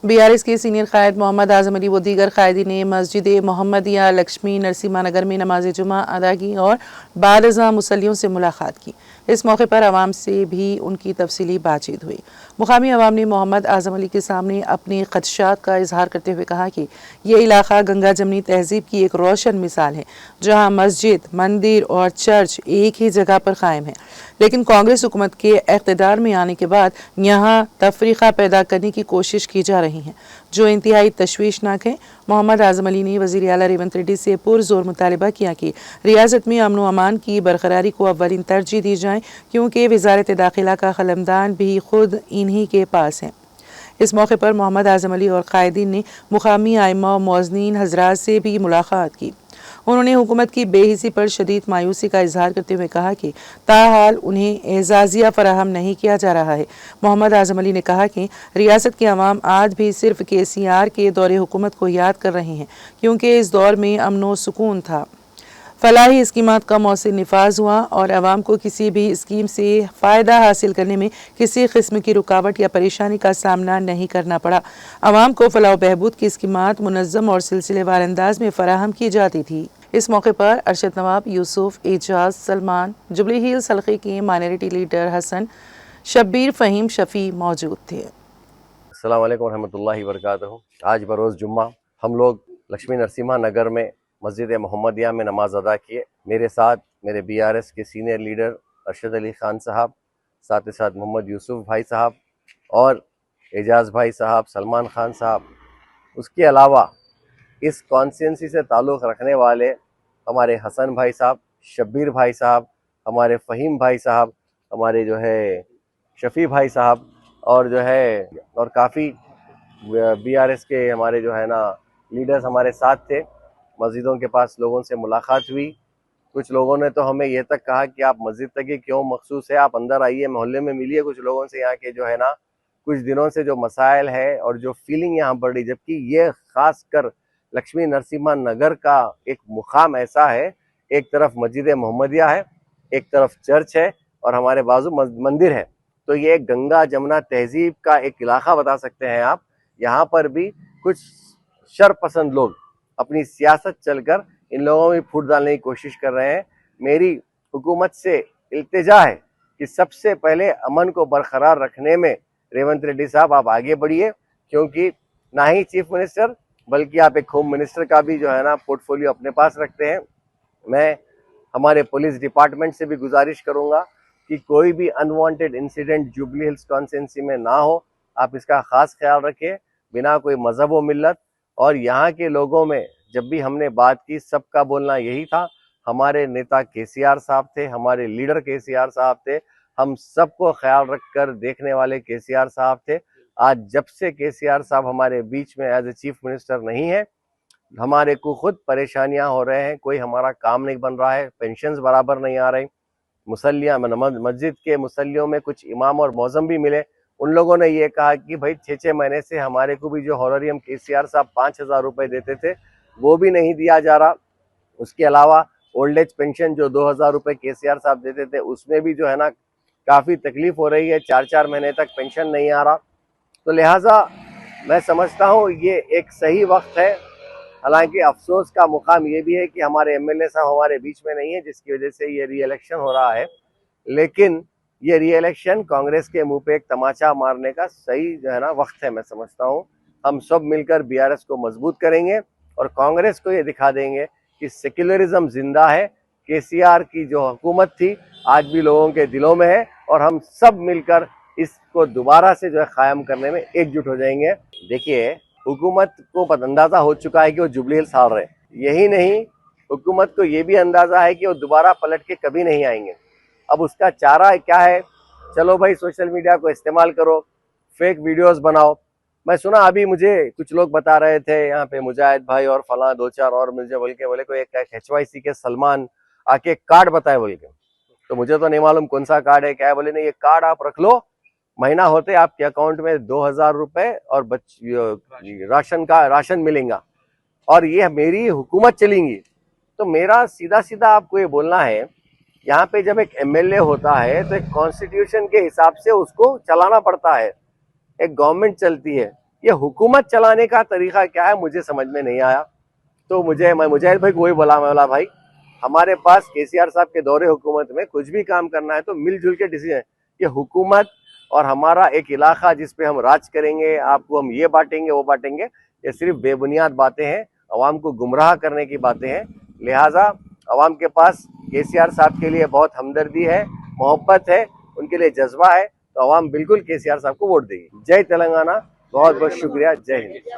BRS के senior कायद मोहम्मद आजम अली व दीगर कायदीन ने मस्जिद मोहम्मदिया लक्ष्मी नरसिम्हा नगर में नमाज जुमा अदा की और बाद अज़ां मुसल्लियों से मुलाकात की। इस मौके पर आवाम से भी उनकी तफसीली बातचीत हुई। मुकामी आवाम ने मोहम्मद आजम अली के सामने अपने खदशात का इजहार करते हुए कहा कि ये इलाका गंगा जमनी तहजीब की एक रोशन मिसाल है, जहाँ मस्जिद, मंदिर और चर्च एक ही जगह पर कायम है। लेकिन कांग्रेस हुकूमत के इक़्तिदार में आने के बाद यहाँ तफरीक़ा पैदा करने की कोशिश की जा रही है, जो इंतहाई तशवीशनाक है। मोहम्मद आजम अली ने वज़ीर आला रेवंत रेड्डी से पुरज़ोर मुतालबा किया कि रियासत में अमन व अमान की बरकरारी को अव्वलीन तरजीह दी जाए, क्योंकि वज़ारत दाखिला का क़लमदान भी खुद इन्हीं के पास है। इस मौके पर मोहम्मद आजम अली और कायदीन ने मुकामी आइम्मा और मुअज़्ज़िनीन हज़रात से भी मुलाकात की। उन्होंने हुकूमत की बेहिसी पर शदीद मायूसी का इजहार करते हुए कहा कि ताहाल उन्हें एजाज़िया फराहम नहीं किया जा रहा है। मोहम्मद आजम अली ने कहा कि रियासत के अवाम आज भी सिर्फ KCR के दौरे हुकूमत को याद कर रहे हैं, क्योंकि इस दौर में अमन व सुकून था, फलाही स्कीमात का मौसम नफाज हुआ और अवाम को किसी भी स्कीम से फ़ायदा हासिल करने में किसी किस्म की रुकावट या परेशानी का सामना नहीं करना पड़ा। अवाम को फलाह बहबूद की स्कीमात मुनज़्ज़म और सिलसिलेवार अंदाज में फ़राहम की जाती थी। इस मौके पर अरशद नवाब, यूसुफ, एजाज, सलमान, जुबली हिल्स हल्के के माइनॉरिटी लीडर हसन, शब्बीर, फ़हीम, शफ़ी मौजूद थे। अस्सलाम वालेकुम रहमतुल्लाहि व बरकातहू। आज बरोज़ जुम्मा हम लोग लक्ष्मी नरसिम्हा नगर में मस्जिद मोहम्मदिया में नमाज अदा किए। मेरे साथ मेरे BRS के सीनियर लीडर अरशद अली ख़ान साहब, साथ ही साथ मोहम्मद यूसुफ भाई साहब और एजाज़ भाई साहब, सलमान ख़ान साहब। उसके अलावा इस कॉन्स्टिट्यूंसी से ताल्लुक़ रखने वाले हमारे हसन भाई साहब, शब्बीर भाई साहब, हमारे फ़हीम भाई साहब, हमारे जो है शफ़ी भाई साहब और जो है और काफ़ी BRS के हमारे जो है ना लीडर्स हमारे साथ थे। मस्जिदों के पास लोगों से मुलाकात हुई। कुछ लोगों ने तो हमें ये तक कहा कि आप मस्जिद तक ही क्यों मखसूस है, आप अंदर आइए, मोहल्ले में मिलिए कुछ लोगों से। यहाँ के जो है ना कुछ दिनों से जो मसाइल है और जो फीलिंग यहाँ बढ़ रही, जबकि ये ख़ास कर लक्ष्मी नरसिम्हा नगर का एक मुकाम ऐसा है, एक तरफ मस्जिद मोहम्मदिया है, एक तरफ चर्च है और हमारे बाजू मंदिर है। तो ये गंगा जमुना तहजीब का एक इलाका बता सकते हैं आप। यहाँ पर भी कुछ शरपसंद लोग अपनी सियासत चलकर इन लोगों में फूट डालने की कोशिश कर रहे हैं। मेरी हुकूमत से इल्तिजा है कि सबसे पहले अमन को बरकरार रखने में रेवंत रेड्डी साहब आप आगे बढ़िए, क्योंकि ना ही चीफ मिनिस्टर बल्कि आप एक होम मिनिस्टर का भी जो है ना पोर्टफोलियो अपने पास रखते हैं। मैं हमारे पुलिस डिपार्टमेंट से भी गुजारिश करूंगा कि कोई भी unwanted incident jubilee hills constituency में ना हो, आप इसका खास ख्याल रखें बिना कोई मजहब व मिल्लत। और यहाँ के लोगों में जब भी हमने बात की, सबका बोलना यही था, हमारे नेता KCR साहब थे, हमारे लीडर KCR साहब थे, हम सबको ख्याल रखकर देखने वाले KCR साहब थे। आज जब से KCR साहब हमारे बीच में एज ए चीफ मिनिस्टर नहीं है, हमारे को खुद परेशानियां हो रहे हैं। कोई हमारा काम नहीं बन रहा है, पेंशन्स बराबर नहीं आ रही, मुसल्लियाँ मस्जिद के मुसल्लियों में कुछ इमाम और मौज़म भी मिले। उन लोगों ने ये कहा कि भाई 6-6 महीने से हमारे को भी जो हॉनोरियम KCR साहब 5,000 रुपये देते थे वो भी नहीं दिया जा रहा। उसके अलावा ओल्ड एज पेंशन जो 2,000 रुपये KCR साहब देते थे उसमें भी जो है ना काफ़ी तकलीफ हो रही है, 4-4 महीने तक पेंशन नहीं आ रहा। तो लिहाजा मैं समझता हूँ ये एक सही वक्त है। हालांकि अफसोस का मुकाम ये भी है कि हमारे MLA साहब हमारे बीच में नहीं है, जिसकी वजह से ये री इलेक्शन हो रहा है। लेकिन ये री इलेक्शन कांग्रेस के मुंह पे एक तमाचा मारने का सही जो है ना वक्त है। मैं समझता हूँ हम सब मिलकर BRS को मजबूत करेंगे और कांग्रेस को ये दिखा देंगे कि सेक्युलरिज्म जिंदा है। KCR की जो हुकूमत थी आज भी लोगों के दिलों में है और हम सब मिलकर इसको दोबारा से जो है कायम करने में एकजुट हो जाएंगे। देखिए, हुकूमत को अंदाजा हो चुका है कि वो जुबली हिल्स हार रहे, यही नहीं हुकूमत को ये भी अंदाजा है कि वो दोबारा पलट के कभी नहीं आएंगे। अब उसका चारा क्या है? चलो भाई, सोशल मीडिया को इस्तेमाल करो, फेक वीडियोस बनाओ। मैं सुना अभी मुझे कुछ लोग बता रहे थे यहाँ पे मुजाहिद भाई और फला 2-4 और मुझे बोले कोई एक HYC के सलमान आके कार्ड बताए बोल के। तो मुझे तो नहीं मालूम कौन सा कार्ड है क्या है। बोले नहीं, ये कार्ड आप रख लो, महीना होते आपके अकाउंट में 2,000 रुपए और राशन मिलेगा और ये मेरी हुकूमत चलेंगी। तो मेरा सीधा सीधा आपको ये बोलना है, यहाँ पे जब एक MLA होता है तो एक कॉन्स्टिट्यूशन के हिसाब से उसको चलाना पड़ता है। एक गवर्नमेंट चलती है, ये हुकूमत चलाने का तरीका क्या है मुझे समझ में नहीं आया। तो मैं मुजाहिद भाई को वही बोला भाई हमारे पास केसीआर साहब के दौरे हुकूमत में कुछ भी काम करना है तो मिलजुल के डिसीजन, ये हुकूमत और हमारा एक इलाका जिस पे हम राज करेंगे, आपको हम ये बांटेंगे वो बांटेंगे, ये सिर्फ बेबुनियाद बातें हैं, अवाम को गुमराह करने की बातें हैं। लिहाजा अवाम के पास केसीआर साहब के लिए बहुत हमदर्दी है, मोहब्बत है, उनके लिए जज्बा है, तो अवाम बिल्कुल केसीआर साहब को वोट देगी। जय तेलंगाना, बहुत बहुत शुक्रिया, जय हिंद।